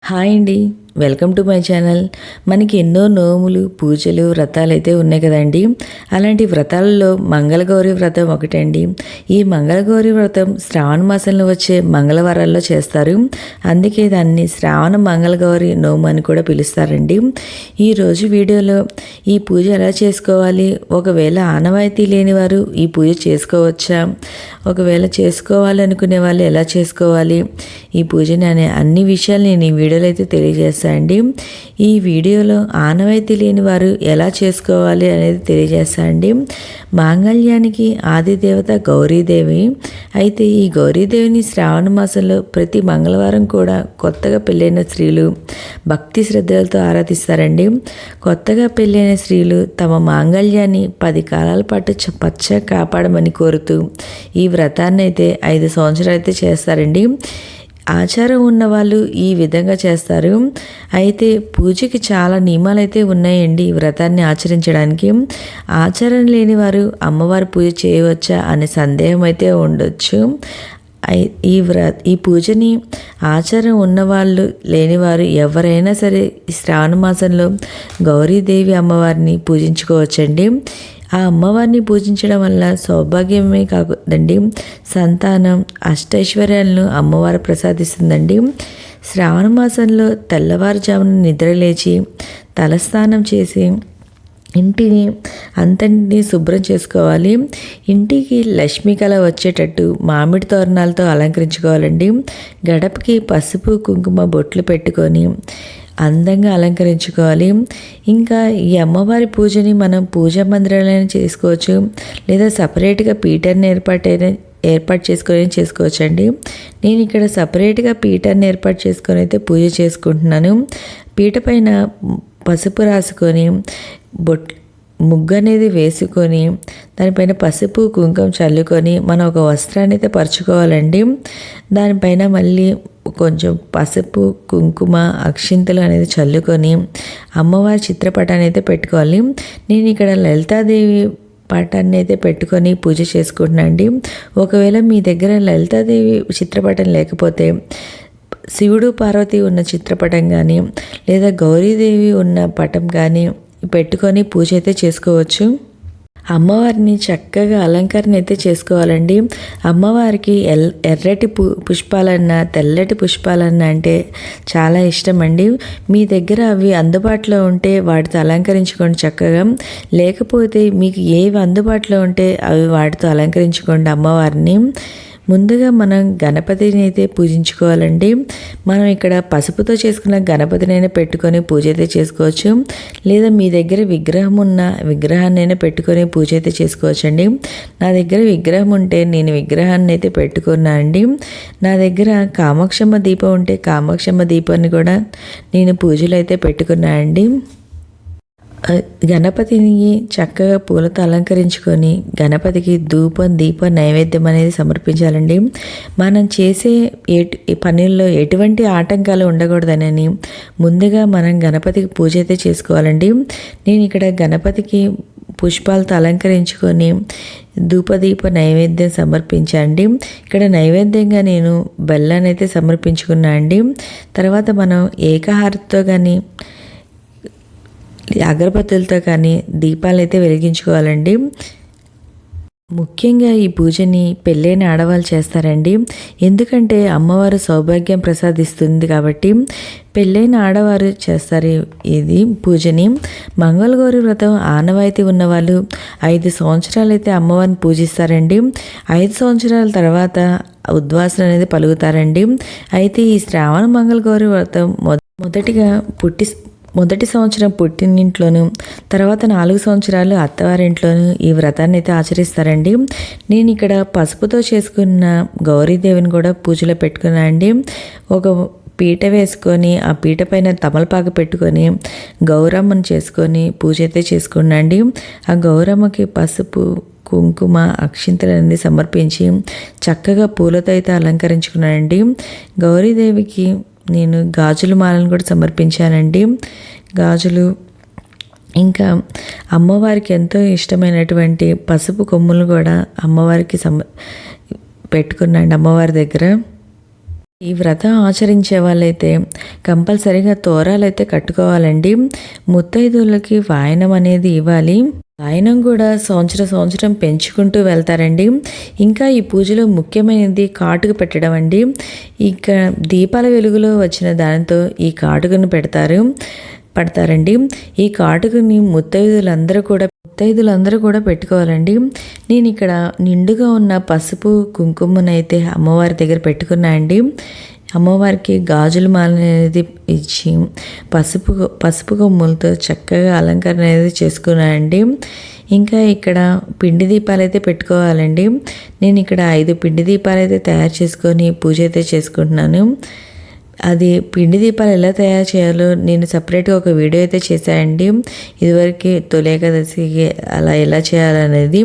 Hi అండి, welcome to my channel. మనకి ఎన్నో నోములు, పూజలు, వ్రతాలు అయితే ఉన్నాయి కదండి. అలాంటి వ్రతాలలో మంగళగౌరి వ్రతం ఒకటండి. ఈ మంగళగౌరి వ్రతం శ్రావణ మాసంలో వచ్చే మంగళవారాల్లో చేస్తారు. అందుకే దాన్ని శ్రావణ మంగళగౌరి నోము అని కూడా పిలుస్తారండి. ఈరోజు వీడియోలో ఈ పూజ ఎలా చేసుకోవాలి, ఒకవేళ ఆనవాయితీ లేని వారు ఈ పూజ చేసుకోవచ్చా, ఒకవేళ చేసుకోవాలనుకునే వాళ్ళు ఎలా చేసుకోవాలి, ఈ పూజని అనే అన్ని విషయాలు నేను ఈ వీడియోలో అయితే తెలియజేస్తాను అండి. ఈ వీడియోలో ఆనవాయితీ లేని వారు ఎలా చేసుకోవాలి అనేది తెలియజేస్తా అండి. మాంగళ్యానికి ఆది దేవత గౌరీదేవి. అయితే ఈ గౌరీదేవిని శ్రావణ మాసంలో ప్రతి మంగళవారం కూడా కొత్తగా పెళ్ళైన స్త్రీలు భక్తి శ్రద్ధలతో ఆరాధిస్తారండి. కొత్తగా పెళ్ళైన స్త్రీలు తమ మాంగళ్యాన్ని 10 కాలాల పాటు పచ్చ కాపాడమని కోరుతూ ఈ వ్రతాన్ని అయితే 5 సంవత్సరాలు అయితే చేస్తారండి. ఆచారం ఉన్నవాళ్ళు ఈ విధంగా చేస్తారు. అయితే పూజకి చాలా నియమాలు అయితే ఉన్నాయండి ఈ వ్రతాన్ని ఆచరించడానికి. ఆచారం లేని వారు అమ్మవారి పూజ చేయవచ్చా అనే సందేహం అయితే ఉండొచ్చు. ఈ పూజని ఆచారం ఉన్నవాళ్ళు లేనివారు ఎవరైనా సరే ఈ శ్రావణ మాసంలో గౌరీదేవి అమ్మవారిని పూజించుకోవచ్చండి. ఆ అమ్మవారిని పూజించడం వల్ల సౌభాగ్యమే కాదండి, సంతానం, అష్టైశ్వర్యాలను అమ్మవారు ప్రసాదిస్తుందండి. శ్రావణ మాసంలో తెల్లవారుజామున నిద్రలేచి తలస్నానం చేసి ఇంటిని అంతటిని శుభ్రం చేసుకోవాలి. ఇంటికి లక్ష్మీ కళ వచ్చేటట్టు మామిడి తోరణాలతో అలంకరించుకోవాలండి. గడపకి పసుపు కుంకుమ బొట్లు పెట్టుకొని అందంగా అలంకరించుకోవాలి. ఇంకా ఈ అమ్మవారి పూజని మనం పూజా మందిరాలైనా చేసుకోవచ్చు, లేదా సపరేట్గా పీఠాన్ని ఏర్పాటు చేసుకొని చేసుకోవచ్చు అండి. నేను ఇక్కడ సపరేట్గా పీఠాన్ని ఏర్పాటు చేసుకొని అయితే పూజ చేసుకుంటున్నాను. పీట పైన పసుపు రాసుకొని ముగ్గు అనేది వేసుకొని దానిపైన పసుపు కుంకుమ చల్లుకొని మనం ఒక వస్త్రాన్ని అయితే పరుచుకోవాలండి. దానిపైన మళ్ళీ కొంచెం పసుపు కుంకుమ అక్షింతలు అనేది చల్లుకొని అమ్మవారి చిత్రపటాన్ని అయితే పెట్టుకోవాలి. నేను ఇక్కడ లలితాదేవి పటాన్ని అయితే పెట్టుకొని పూజ చేసుకుంటున్నాను అండి. ఒకవేళ మీ దగ్గర లలితాదేవి చిత్రపటం లేకపోతే శివుడు పార్వతి ఉన్న చిత్రపటం కానీ లేదా గౌరీదేవి ఉన్న పటం కానీ పెట్టుకొని పూజ అయితే చేసుకోవచ్చు. అమ్మవారిని చక్కగా అలంకరణ అయితే చేసుకోవాలండి. అమ్మవారికి ఎర్రటి పుష్పాలన్నా తెల్లటి పుష్పాలన్నా అంటే చాలా ఇష్టం అండి. మీ దగ్గర అవి అందుబాటులో ఉంటే వాటితో అలంకరించుకోండి చక్కగా. లేకపోతే మీకు ఏవి అందుబాటులో ఉంటే అవి వాటితో అలంకరించుకోండి అమ్మవారిని. ముందుగా మనం గణపతిని అయితే పూజించుకోవాలండి. మనం ఇక్కడ పసుపుతో చేసుకున్న గణపతినైనా పెట్టుకొని పూజ అయితే చేసుకోవచ్చు, లేదా మీ దగ్గర విగ్రహం ఉన్న విగ్రహాన్ని అయినా పెట్టుకొని పూజ అయితే చేసుకోవచ్చండి. నా దగ్గర విగ్రహం ఉంటే నేను విగ్రహాన్ని అయితే పెట్టుకున్నా అండి. నా దగ్గర కామాక్షమ్మ దీపం ఉంటే కామాక్షమ్మ దీపాన్ని కూడా నేను పూజలు అయితే పెట్టుకున్నా అండి. గణపతిని చక్కగా పూలతో అలంకరించుకొని గణపతికి ధూపం దీపం నైవేద్యం అనేది సమర్పించాలండి. మనం చేసే పనుల్లో ఎటువంటి ఆటంకాలు ఉండకూడదనని ముందుగా మనం గణపతికి పూజ అయితే చేసుకోవాలండి. నేను ఇక్కడ గణపతికి పుష్పాలతో అలంకరించుకొని ధూపదీప నైవేద్యం సమర్పించండి. ఇక్కడ నైవేద్యంగా నేను బెల్లాన్ని అయితే సమర్పించుకున్నా అండి. తర్వాత మనం ఏకహారతితో కానీ అగరబత్తులతో కానీ దీపాలు అయితే వెలిగించుకోవాలండి. ముఖ్యంగా ఈ పూజని పెళ్ళైన ఆడవాళ్ళు చేస్తారండి. ఎందుకంటే అమ్మవారు సౌభాగ్యం ప్రసాదిస్తుంది కాబట్టి పెళ్ళైన ఆడవారు చేస్తారు ఇది పూజని. మంగళగౌరి వ్రతం ఆనవాయితీ ఉన్నవాళ్ళు 5 సంవత్సరాలు అయితే అమ్మవారిని పూజిస్తారండి. 5 సంవత్సరాల తర్వాత ఉద్వాసన అనేది పలుకుతారండి. అయితే ఈ శ్రావణ మంగళగౌరి వ్రతం మొదటి సంవత్సరం పుట్టినింట్లోనూ, తర్వాత 4 సంవత్సరాలు అత్తవారింట్లోనూ ఈ వ్రతాన్ని అయితే ఆచరిస్తారండి. నేను ఇక్కడ పసుపుతో చేసుకున్న గౌరీదేవిని కూడా పూజలో పెట్టుకున్నా అండి. ఒక పీట వేసుకొని ఆ పీట పైన తమలపాకు పెట్టుకొని గౌరమ్మను చేసుకొని పూజ అయితే చేసుకున్నా అండి. ఆ గౌరమ్మకి పసుపు కుంకుమ అక్షింతలు అనేది సమర్పించి చక్కగా పూలతో అయితే అలంకరించుకున్నానండి. గౌరీదేవికి నేను గాజుల మాలను కూడా సమర్పించానండి. గాజులు ఇంకా అమ్మవారికి ఎంతో ఇష్టమైనటువంటి పసుపు కొమ్ములు కూడా అమ్మవారికి పెట్టుకున్నాండి అమ్మవారి దగ్గర. ఈ వ్రతం ఆచరించే వాళ్ళైతే కంపల్సరీగా తోరాలైతే కట్టుకోవాలండి. ముత్తైదువులకి వాయనం అనేది ఇవ్వాలి. వాయనం కూడా సంవత్సరం పెంచుకుంటూ వెళ్తారండి. ఇంకా ఈ పూజలో ముఖ్యమైనది కాటుక పెట్టడం అండి. ఇక దీపాల వెలుగులో వచ్చిన దానితో ఈ కాటుకను పడతారండి. ఈ కాటుకని ముత్తైదులందరూ కూడా పెట్టుకోవాలండి. నేను ఇక్కడ నిండుగా ఉన్న పసుపు కుంకుమనైతే అమ్మవారి దగ్గర పెట్టుకున్నా అండి. అమ్మవారికి గాజుల మాల అనేది ఇచ్చి పసుపు కొమ్ములతో చక్కగా అలంకరణ అనేది చేసుకున్నానండి. ఇంకా ఇక్కడ పిండి దీపాలు అయితే పెట్టుకోవాలండి. నేను ఇక్కడ 5 పిండి దీపాలు అయితే తయారు చేసుకొని పూజ అయితే చేసుకుంటున్నాను. అది పిండి దీపాలు ఎలా తయారు చేయాలో నేను సపరేట్గా ఒక వీడియో అయితే చేశానండి. ఇదివరకు తొలి ఏకాదశికి అలా ఎలా చేయాలనేది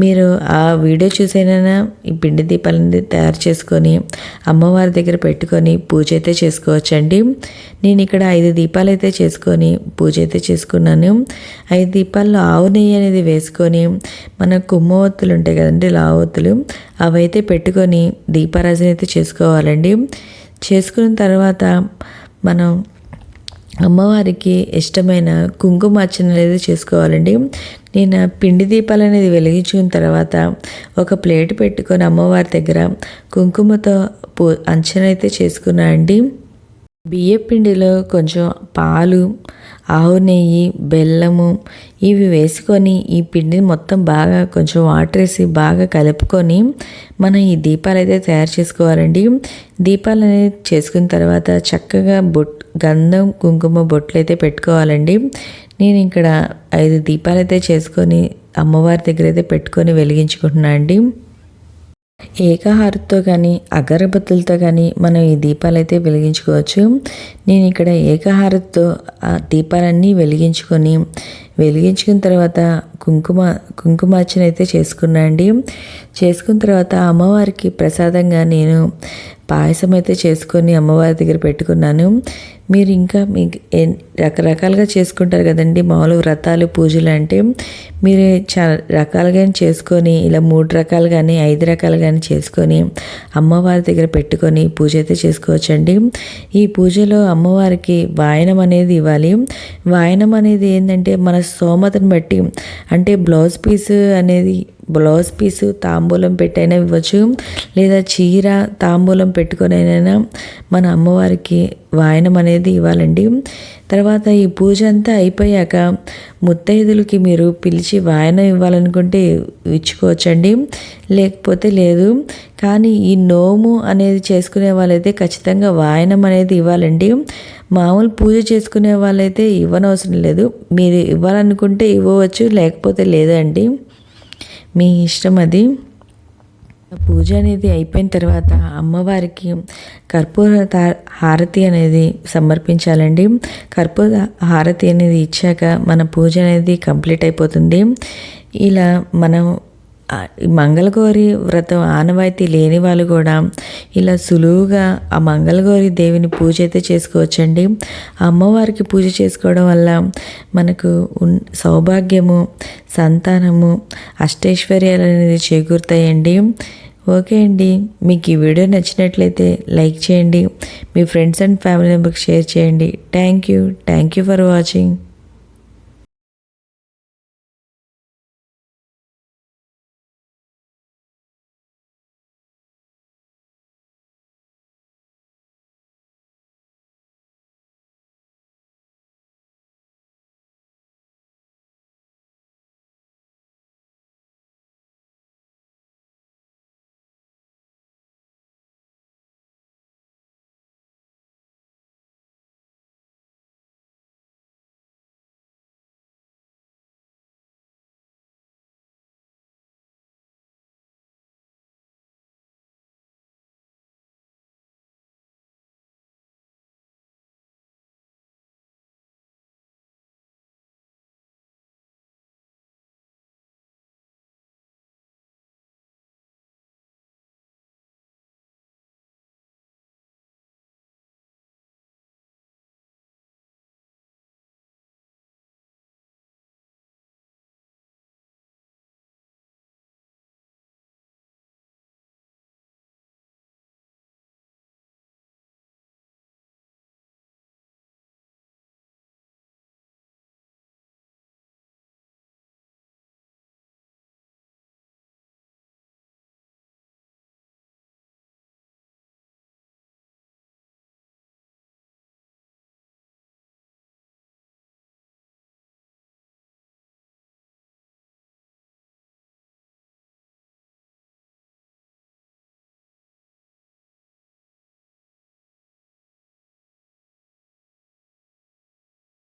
మీరు ఆ వీడియో చూసైనా ఈ పిండి దీపాలని తయారు చేసుకొని అమ్మవారి దగ్గర పెట్టుకొని పూజ అయితే చేసుకోవచ్చండి. నేను ఇక్కడ 5 దీపాలు అయితే చేసుకొని పూజ అయితే చేసుకున్నాను. 5 దీపాల్లో ఆవు నెయ్యి అనేది వేసుకొని మన కుమ్మవత్తులు ఉంటాయి కదండి, లావొత్తులు, అవైతే పెట్టుకొని దీపారాజన అయితే చేసుకోవాలండి. చేసుకున్న తర్వాత మనం అమ్మవారికి ఇష్టమైన కుంకుమార్చన అనేది చేసుకోవాలండి. నేను పిండి దీపాలు అనేది వెలిగించుకున్న తర్వాత ఒక ప్లేట్ పెట్టుకొని అమ్మవారి దగ్గర కుంకుమతో అంచన అయితే చేసుకున్నా అండి. బియ్య పిండిలో కొంచెం పాలు, ఆవు నెయ్యి, బెల్లము ఇవి వేసుకొని ఈ పిండిని మొత్తం బాగా కొంచెం వాటర్ వేసి బాగా కలుపుకొని మనం ఈ దీపాలు అయితే తయారు చేసుకోవాలండి. దీపాలు అనేది చేసుకున్న తర్వాత చక్కగా గంధం కుంకుమ బొట్లు అయితే పెట్టుకోవాలండి. నేను ఇక్కడ 5 దీపాలు అయితే చేసుకొని అమ్మవారి దగ్గర అయితే పెట్టుకొని వెలిగించుకుంటున్నాను అండి. ఏకహారతితో కానీ అగరబత్తులతో కానీ మనం ఈ దీపాలు అయితే వెలిగించుకోవచ్చు. నేను ఇక్కడ ఏకహారతితో ఆ దీపాలన్నీ వెలిగించుకున్న తర్వాత కుంకుమార్చన అయితే చేసుకున్నా అండి. చేసుకున్న తర్వాత అమ్మవారికి ప్రసాదంగా నేను పాయసం అయితే చేసుకొని అమ్మవారి దగ్గర పెట్టుకున్నాను. మీరు ఇంకా మీకు రకరకాలుగా చేసుకుంటారు కదండి మామూలు వ్రతాలు పూజలు అంటే, మీరు చాలా రకాలుగా చేసుకొని ఇలా 3 రకాలు కానీ 5 రకాలు కానీ చేసుకొని అమ్మవారి దగ్గర పెట్టుకొని పూజ అయితే చేసుకోవచ్చండి. ఈ పూజలో అమ్మవారికి వాయనం అనేది ఇవ్వాలి. వాయనం అనేది ఏంటంటే మన స్తోమతను బట్టి, అంటే బ్లౌజ్ పీసు తాంబూలం పెట్టైనా ఇవ్వచ్చు, లేదా చీర తాంబూలం పెట్టుకొనైనా మన అమ్మవారికి వాయనం అనేది ఇవ్వాలండి. తర్వాత ఈ పూజ అంతా అయిపోయాక ముత్తైదులకి మీరు పిలిచి వాయనం ఇవ్వాలనుకుంటే ఇచ్చుకోవచ్చండి, లేకపోతే లేదు. కానీ ఈ నోము అనేది చేసుకునే వాళ్ళైతే ఖచ్చితంగా వాయనం అనేది ఇవ్వాలండి. మామూలు పూజ చేసుకునే వాళ్ళైతే ఇవ్వనవసరం లేదు. మీరు ఇవ్వాలనుకుంటే ఇవ్వవచ్చు, లేకపోతే లేదండి, మీ ఇష్టం అది. పూజ అనేది అయిపోయిన తర్వాత అమ్మవారికి కర్పూర హారతి అనేది సమర్పించాలండి. కర్పూర హారతి అనేది ఇచ్చాక మన పూజ అనేది కంప్లీట్ అయిపోతుంది. ఇలా మనం మంగళగౌరి వ్రతం ఆనవాయితీ లేని వాళ్ళు కూడా ఇలా సులువుగా ఆ మంగళగౌరి దేవిని పూజ అయితే చేసుకోవచ్చండి. అమ్మవారికి పూజ చేసుకోవడం వల్ల మనకు సౌభాగ్యము, సంతానము, అష్టైశ్వర్యాలు అనేది చేకూరుతాయండి. ఓకే అండి, మీకు ఈ వీడియో నచ్చినట్లయితే లైక్ చేయండి, మీ ఫ్రెండ్స్ అండ్ ఫ్యామిలీ మెంబర్కి షేర్ చేయండి. Thank you for watching.